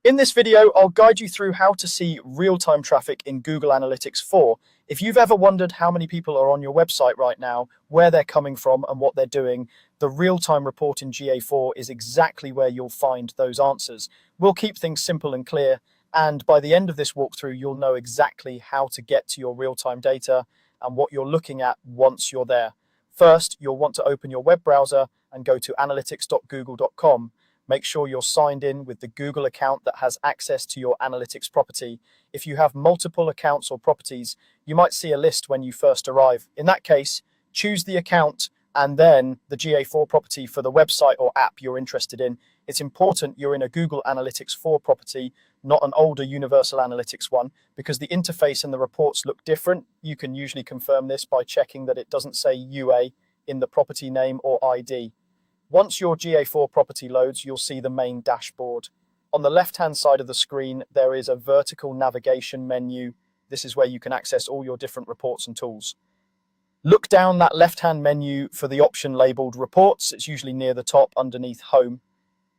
In this video, I'll guide you through how to see real-time traffic in Google Analytics 4. If you've ever wondered how many people are on your website right now, where they're coming from and what they're doing, the real-time report in GA4 is exactly where you'll find those answers. We'll keep things simple and clear, and by the end of this walkthrough, you'll know exactly how to get to your real-time data and what you're looking at once you're there. First, you'll want to open your web browser and go to analytics.google.com. Make sure you're signed in with the Google account that has access to your analytics property. If you have multiple accounts or properties, you might see a list when you first arrive. In that case, choose the account and then the GA4 property for the website or app you're interested in. It's important you're in a Google Analytics 4 property, not an older Universal Analytics one, because the interface and the reports look different. You can usually confirm this by checking that it doesn't say UA in the property name or ID. Once your GA4 property loads, you'll see the main dashboard. On the left-hand side of the screen, there is a vertical navigation menu. This is where you can access all your different reports and tools. Look down that left-hand menu for the option labeled Reports. It's usually near the top underneath Home.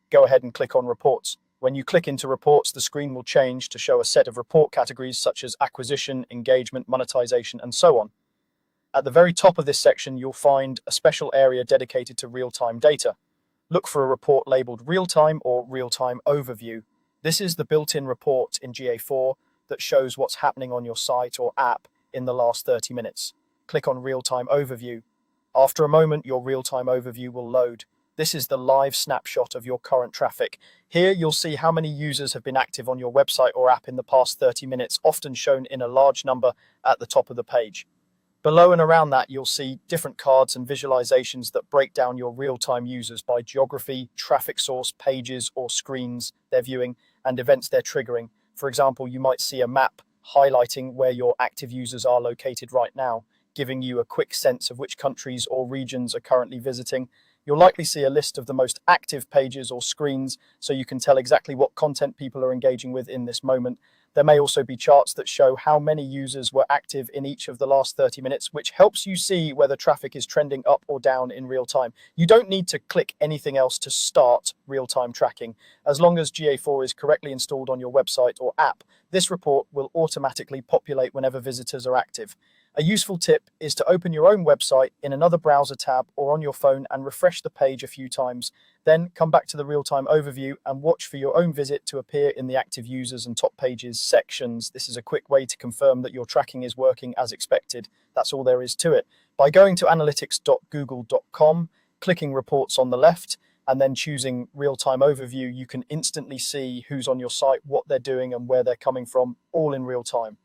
Go ahead and click on Reports. When you click into Reports, the screen will change to show a set of report categories such as acquisition, engagement, monetization, and so on. At the very top of this section, you'll find a special area dedicated to real-time data. Look for a report labeled Real-Time or Real-Time Overview. This is the built-in report in GA4 that shows what's happening on your site or app in the last 30 minutes. Click on Real-Time Overview. After a moment, your Real-Time Overview will load. This is the live snapshot of your current traffic. Here, you'll see how many users have been active on your website or app in the past 30 minutes, often shown in a large number at the top of the page. Below and around that, you'll see different cards and visualizations that break down your real-time users by geography, traffic source, pages or screens they're viewing, and events they're triggering. For example, you might see a map highlighting where your active users are located right now, giving you a quick sense of which countries or regions are currently visiting. You'll likely see a list of the most active pages or screens, so you can tell exactly what content people are engaging with in this moment. There may also be charts that show how many users were active in each of the last 30 minutes, which helps you see whether traffic is trending up or down in real time. You don't need to click anything else to start real-time tracking. As long as GA4 is correctly installed on your website or app, this report will automatically populate whenever visitors are active. A useful tip is to open your own website in another browser tab or on your phone and refresh the page a few times. Then come back to the real-time overview and watch for your own visit to appear in the active users and top pages sections. This is a quick way to confirm that your tracking is working as expected. That's all there is to it. By going to analytics.google.com, clicking reports on the left, and then choosing real-time overview, you can instantly see who's on your site, what they're doing, and where they're coming from, all in real time.